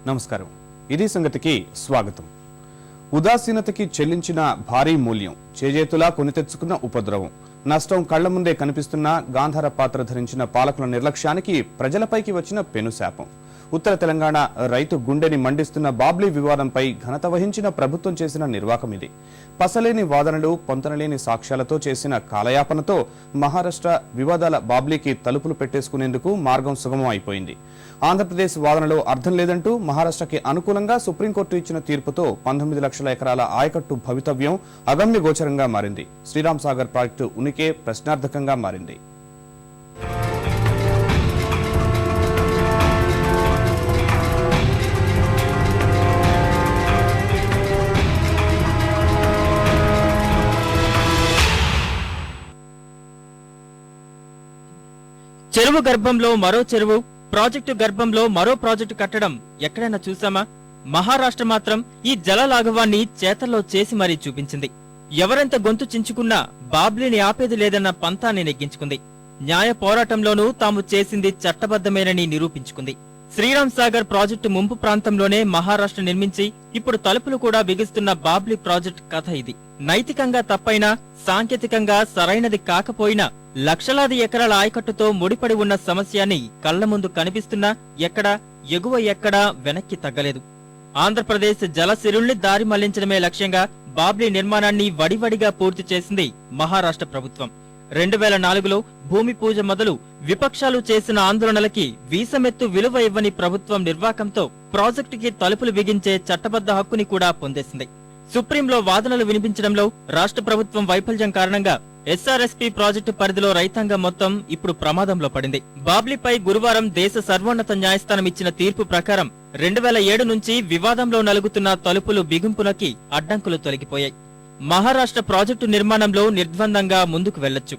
నమస్కారం. ఇది సంగతికి స్వాగతం. ఉదాసీనతకి చెల్లించిన భారీ మూల్యం, చేజేతులా కొని తెచ్చుకున్న ఉపద్రవం, నష్టం కళ్ల ముందే కనిపిస్తున్న గాంధార పాత్ర ధరించిన పాలకుల నిర్లక్ష్యానికి ప్రజలపైకి వచ్చిన పెనుశాపం. ఉత్తర తెలంగాణ రైతు గుండెని మండిస్తున్న బాబ్లీ వివాదంపై ఘనత వహించిన ప్రభుత్వం చేసిన నిర్వాకం ఇది. పసలేని వాదనలు, పొంతనలేని సాక్ష్యాలతో చేసిన కాలయాపనతో మహారాష్ట్ర వివాదాల బాబ్లీకి తలుపులు పెట్టేసుకునేందుకు మార్గం సుగమం అయిపోయింది. ఆంధ్రప్రదేశ్ వాదనలో అర్థం లేదంటూ మహారాష్ట్రకి అనుకూలంగా సుప్రీంకోర్టు ఇచ్చిన తీర్పుతో 19 లక్షల ఎకరాల ఆయకట్టు భవితవ్యం అగమ్య గోచరంగా మారింది. శ్రీరామ్ సాగర్ ప్రాజెక్టు ఉనికే ప్రశ్నార్థకంగా మారింది. చెరువు గర్భంలో మరో చెరువు, ప్రాజెక్టు గర్భంలో మరో ప్రాజెక్టు కట్టడం ఎక్కడైనా చూసామా? మహారాష్ట్ర మాత్రం ఈ జలలాఘవాన్ని చేతల్లో చేసి మరీ చూపించింది. ఎవరెంత గొంతు చించుకున్నా బాబ్లీని ఆపేది లేదన్న పంతాన్ని నెగ్గించుకుంది. న్యాయ పోరాటంలోనూ తాము చేసింది చట్టబద్దమేనని నిరూపించుకుంది. శ్రీరామ్ సాగర్ ప్రాజెక్టు ముంపు ప్రాంతంలోనే మహారాష్ట్ర నిర్మించి ఇప్పుడు తలుపులు కూడా బిగిస్తున్న బాబ్లీ ప్రాజెక్టు కథ ఇది. నైతికంగా తప్పైనా, సాంకేతికంగా సరైనది కాకపోయినా లక్షలాది ఎకరాల ఆయకట్టుతో ముడిపడి ఉన్న సమస్యని కళ్ల ముందు కనిపిస్తున్నా ఎక్కడా ఎగువ ఎక్కడా వెనక్కి తగ్గలేదు. ఆంధ్రప్రదేశ్ జలసిరుల్ని దారి మళ్లించడమే లక్ష్యంగా బాబ్లీ నిర్మాణాన్ని వడివడిగా పూర్తి చేసింది మహారాష్ట్ర ప్రభుత్వం. 2004లో భూమి పూజ మొదలు విపక్షాలు చేసిన ఆందోళనలకి వీసమెత్తు విలువ ఇవ్వని ప్రభుత్వం నిర్వాకంతో ప్రాజెక్టుకి తలుపులు బిగించే చట్టబద్ధ హక్కుని కూడా పొందేసింది. సుప్రీంలో వాదనలు వినిపించడంలో రాష్ట్ర ప్రభుత్వం వైఫల్యం కారణంగా ఎస్ఆర్ఎస్పీ ప్రాజెక్టు పరిధిలో రైతాంగం మొత్తం ఇప్పుడు ప్రమాదంలో పడింది. బాబ్లీపై గురువారం దేశ సర్వోన్నత న్యాయస్థానం ఇచ్చిన తీర్పు ప్రకారం 2007 నుంచి వివాదంలో నలుగుతున్న తలుపులు బిగింపులకి అడ్డంకులు తొలగిపోయాయి. మహారాష్ట్ర ప్రాజెక్టు నిర్మాణంలో నిర్ద్వందంగా ముందుకు వెళ్లొచ్చు.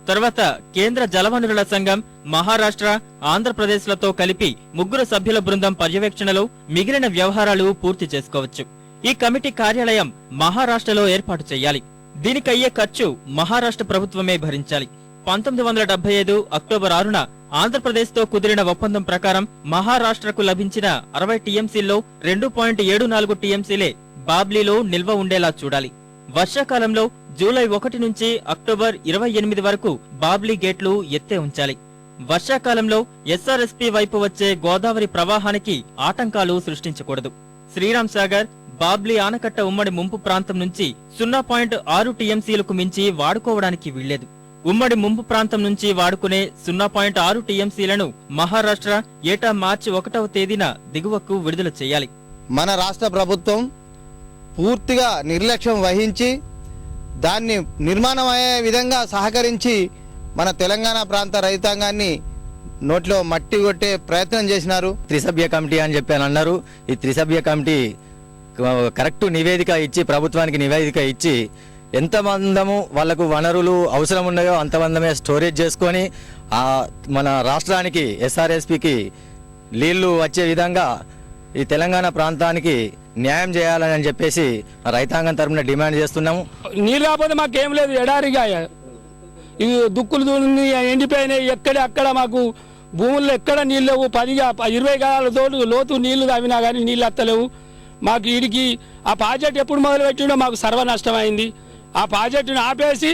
తర్వాత కేంద్ర జలవనరుల సంఘం, మహారాష్ట్ర, ఆంధ్రప్రదేశ్లతో కలిపి 3 సభ్యుల బృందం పర్యవేక్షణలో మిగిలిన వ్యవహారాలు పూర్తి చేసుకోవచ్చు. ఈ కమిటీ కార్యాలయం మహారాష్ట్రలో ఏర్పాటు చేయాలి. దీనికయ్యే ఖర్చు మహారాష్ట్ర ప్రభుత్వమే భరించాలి. 1975 అక్టోబర్ 6న ఆంధ్రప్రదేశ్ తో కుదిరిన ఒప్పందం ప్రకారం మహారాష్ట్రకు లభించిన 60 టీఎంసీల్లో 2.74 టీఎంసీలే బాబ్లీలో నిల్వ ఉండేలా చూడాలి. వర్షాకాలంలో జూలై 1 నుంచి అక్టోబర్ 28 వరకు బాబ్లీ గేట్లు ఎత్తే ఉంచాలి. వర్షాకాలంలో ఎస్ఆర్ఎస్పీ వైపు వచ్చే గోదావరి ప్రవాహానికి ఆటంకాలు సృష్టించకూడదు. శ్రీరామ్ సాగర్, బాబ్లీ ఆనకట్ట ఉమ్మడి ముంపు ప్రాంతం నుంచి 0.6 టీఎంసీలకు మించి వాడుకోవడానికి వీల్లేదు. ఉమ్మడి ముంపు ప్రాంతం నుంచి వాడుకునే 0.6 టీఎంసీలను మహారాష్ట్ర ఏటా మార్చి 1వ తేదీన దిగువకు విడుదల చేయాలి. మన రాష్ట్ర ప్రభుత్వం పూర్తిగా నిర్లక్ష్యం వహించి దాన్ని నిర్మాణం అయ్యే విధంగా సహకరించి మన తెలంగాణ ప్రాంత రైతాంగాన్ని నోట్లో మట్టి కొట్టే ప్రయత్నం చేసినారు. త్రిసభ్య కమిటీ అని చెప్పి అన్నారు. ఈ త్రిసభ్య కమిటీ కరెక్ట్ నివేదిక ఇచ్చి, ప్రభుత్వానికి నివేదిక ఇచ్చి, ఎంత మందము వాళ్లకు వనరులు అవసరం ఉన్నాయో అంతమందమే స్టోరేజ్ చేసుకొని మన రాష్ట్రానికి ఎస్ఆర్ఎస్పికి నీళ్లు వచ్చే విధంగా ఈ తెలంగాణ ప్రాంతానికి న్యాయం చేయాలని చెప్పేసి రైతాంగం తరఫున డిమాండ్ చేస్తున్నాము. నీళ్ళు రాకపోతే మాకేం లేదు, ఎడారిగా ఇవి దుక్కులు ఎండిపోయినాయి. అక్కడ మాకు భూముల్లో ఎక్కడ నీళ్ళు లేవు. 20 గజాల లోతు నీళ్లు తవ్వినా కానీ నీళ్ళు వస్తలేవు మాకు. వీడికి ఆ ప్రాజెక్ట్ ఎప్పుడు మొదలు పెట్టిండో మాకు సర్వ నష్టమైంది. ఆ ప్రాజెక్టును ఆపేసి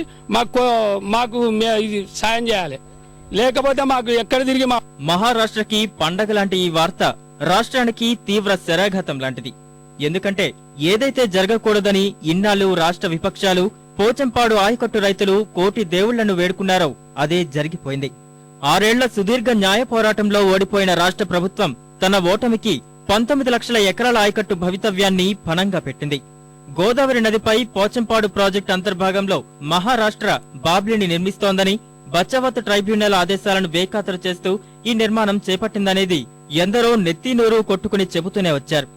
మాకు ఇది సాయం చేయాలి, లేకపోతే మాకు ఎక్కడ తిరిగి. మహారాష్ట్రకి పండగ లాంటి ఈ వార్త రాష్ట్రానికి తీవ్ర శరాఘాతం లాంటిది. ఎందుకంటే ఏదైతే జరగకూడదని ఇన్నాళ్లు రాష్ట్ర విపక్షాలు, పోచంపాడు ఆయకట్టు రైతులు కోటి దేవుళ్లను వేడుకున్నారో అదే జరిగిపోయింది. 6 ఏళ్ల సుదీర్ఘ న్యాయ పోరాటంలో ఓడిపోయిన రాష్ట్ర ప్రభుత్వం తన ఓటమికి 19 లక్షల ఎకరాల ఆయకట్టు భవితవ్యాన్ని పణంగా పెట్టింది. గోదావరి నదిపై పోచంపాడు ప్రాజెక్టు అంతర్భాగంలో మహారాష్ట్ర బాబ్లీని నిర్మిస్తోందని, బచావత్ ట్రైబ్యునల్ ఆదేశాలను బేఖాతరు చేస్తూ ఈ నిర్మాణం చేపట్టిందనేది ఎందరో నెత్తినోరు కొట్టుకుని చెబుతూనే వచ్చారు.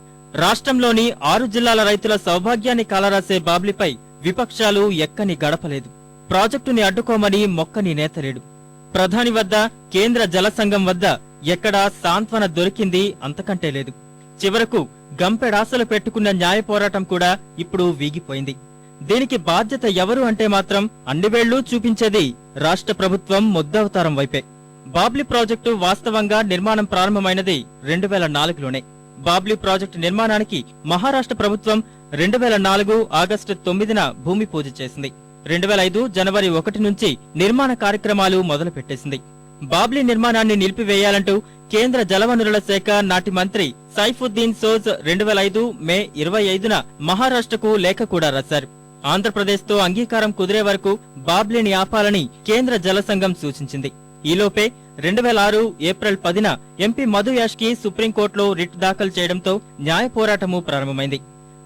రాష్ట్రంలోని 6 జిల్లాల రైతుల సౌభాగ్యాన్ని కాలరాసే బాబ్లీపై విపక్షాలు ఎక్కని గడపలేదు. ప్రాజెక్టుని అడ్డుకోమని మొక్కని నేతలేడు. ప్రధాని వద్ద, కేంద్ర జల సంఘం వద్ద ఎక్కడా సాంత్వన దొరికింది అంతకంటే లేదు. చివరకు గంపెడాసలు పెట్టుకున్న న్యాయ పోరాటం కూడా ఇప్పుడు వీగిపోయింది. దీనికి బాధ్యత ఎవరు అంటే మాత్రం అన్ని వేళ్లూ చూపించేది రాష్ట్ర ప్రభుత్వం ముద్దవతారం వైపే. బాబ్లీ ప్రాజెక్టు వాస్తవంగా నిర్మాణం ప్రారంభమైనది 2004లోనే. బాబ్లీ ప్రాజెక్టు నిర్మాణానికి మహారాష్ట్ర ప్రభుత్వం 2004 ఆగస్టు 9న భూమి పూజ చేసింది. 2005 జనవరి 1 నుంచి నిర్మాణ కార్యక్రమాలు మొదలుపెట్టేసింది. బాబ్లీ నిర్మాణాన్ని నిలిపివేయాలంటూ కేంద్ర జలవనరుల శాఖ నాటి మంత్రి సైఫుద్దీన్ సోజ్ 2005 మే 25న మహారాష్ట్రకు లేఖ కూడా రాశారు. ఆంధ్రప్రదేశ్తో అంగీకారం కుదిరే వరకు బాబ్లీని ఆపాలని కేంద్ర జల సంఘం సూచించింది. ఈలోపే 2006 ఏప్రిల్ 10న ఎంపీ మధు యాష్కి సుప్రీంకోర్టులో రిట్ దాఖలు చేయడంతో న్యాయ పోరాటము ప్రారంభమైంది.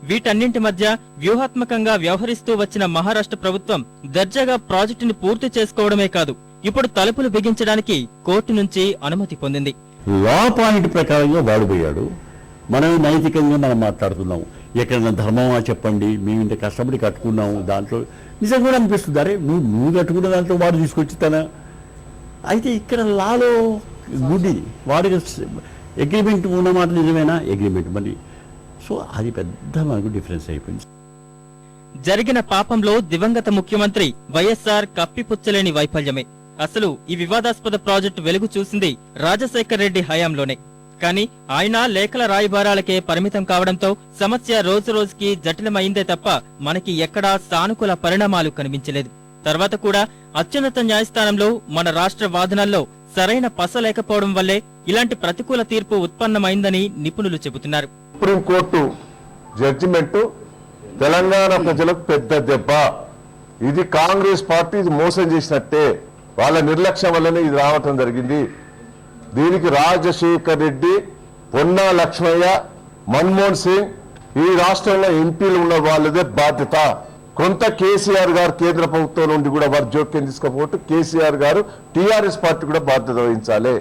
వీటన్నింటి మధ్య వ్యూహాత్మకంగా వ్యవహరిస్తూ వచ్చిన మహారాష్ట్ర ప్రభుత్వం దర్జాగా ప్రాజెక్టుని పూర్తి చేసుకోవడమే కాదు, ఇప్పుడు తలుపులు బిగించడానికి కోర్టు నుంచి అనుమతి పొందింది. లా పాయింట్ ప్రకారంగా వాడిపోయాడు. మనం నైతికంగా మనం మాట్లాడుతున్నాం. ఎక్కడైనా ధర్మమా చెప్పండి, మేము ఇంత కష్టపడి కట్టుకున్నాము, దాంట్లో నిజంగా కూడా అనిపిస్తుంది, అరే నువ్వు కట్టుకున్న దాంట్లో వాడు తీసుకొచ్చి అయితే ఇక్కడ లాలో గుడ్డి వాడికి అగ్రిమెంట్ ఉన్నమాట నిజమేనా? అగ్రిమెంట్ మరి సో అది పెద్ద మనకు డిఫరెన్స్ అయిపోయింది. జరిగిన పాపంలో దివంగత ముఖ్యమంత్రి వైఎస్ఆర్ కప్పిపుచ్చలేని వైఫల్యమే. అసలు ఈ వివాదాస్పద ప్రాజెక్టు వెలుగు చూసింది రాజశేఖర్ రెడ్డి హయాంలోనే. కానీ ఆయన లేఖల రాయబారాలకే పరిమితం కావడంతో సమస్య రోజు రోజుకి జటిలమైందే తప్ప మనకి ఎక్కడా సానుకూల పరిణామాలు కనిపించలేదు. తర్వాత కూడా అత్యున్నత న్యాయస్థానంలో మన రాష్ట్ర వాదనల్లో సరైన పస లేకపోవడం వల్లే ఇలాంటి ప్రతికూల తీర్పు ఉత్పన్నమైందని నిపుణులు చెబుతున్నారు. సుప్రీంకోర్టు జడ్జిమెంట్ తెలంగాణ ప్రజలకు పెద్ద దెబ్బ. ఇది కాంగ్రెస్ పార్టీ ఇది మోసం చేసినట్టే, వాళ్ళ నిర్లక్ష్యం వల్లనే ఇది రావటం జరిగింది. దీనికి రాజశేఖర్ రెడ్డి, పొన్నా లక్ష్మయ్య, మన్మోహన్ సింగ్, ఈ రాష్ట్రంలో ఎంపీలు ఉన్న వాళ్ళదే బాధ్యత. కొంత కేసీఆర్ గారు కేంద్ర ప్రభుత్వం నుండి కూడా వారు జోక్యం తీసుకోకపోతే కేసీఆర్ గారు టీఆర్ఎస్ పార్టీ కూడా బాధ్యత వహించాలి.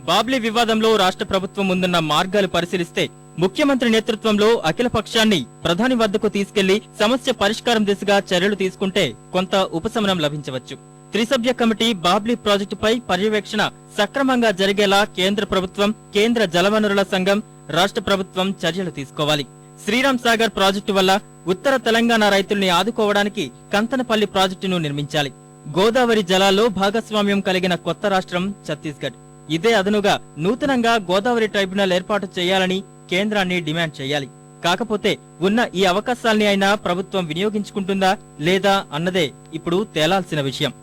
బాబ్లీ వివాదంలో రాష్ట్ర ప్రభుత్వం ముందున్న మార్గాలు పరిశీలిస్తే ముఖ్యమంత్రి నేతృత్వంలో అఖిల పక్షాన్ని ప్రధాని వద్దకు తీసుకెళ్లి సమస్య పరిష్కారం దిశగా చర్యలు తీసుకుంటే కొంత ఉపశమనం లభించవచ్చు. త్రిసభ్య కమిటీ బాబ్లీ ప్రాజెక్టుపై పర్యవేక్షణ సక్రమంగా జరిగేలా కేంద్ర ప్రభుత్వం, కేంద్ర జలవనరుల సంఘం, రాష్ట్ర ప్రభుత్వం చర్యలు తీసుకోవాలి. శ్రీరామ్ సాగర్ ప్రాజెక్టు వల్ల ఉత్తర తెలంగాణ రైతుల్ని ఆదుకోవడానికి కంతనపల్లి ప్రాజెక్టును నిర్మించాలి. గోదావరి జలాల్లో భాగస్వామ్యం కలిగిన కొత్త రాష్ట్రం ఛత్తీస్గఢ్. ఇదే అదనుగా నూతనంగా గోదావరి ట్రైబ్యునల్ ఏర్పాటు చేయాలని కేంద్రాన్ని డిమాండ్ చేయాలి. కాకపోతే ఉన్న ఈ అవకాశాల్ని అయినా ప్రభుత్వం వినియోగించుకుంటుందా లేదా అన్నదే ఇప్పుడు తేలాల్సిన విషయం.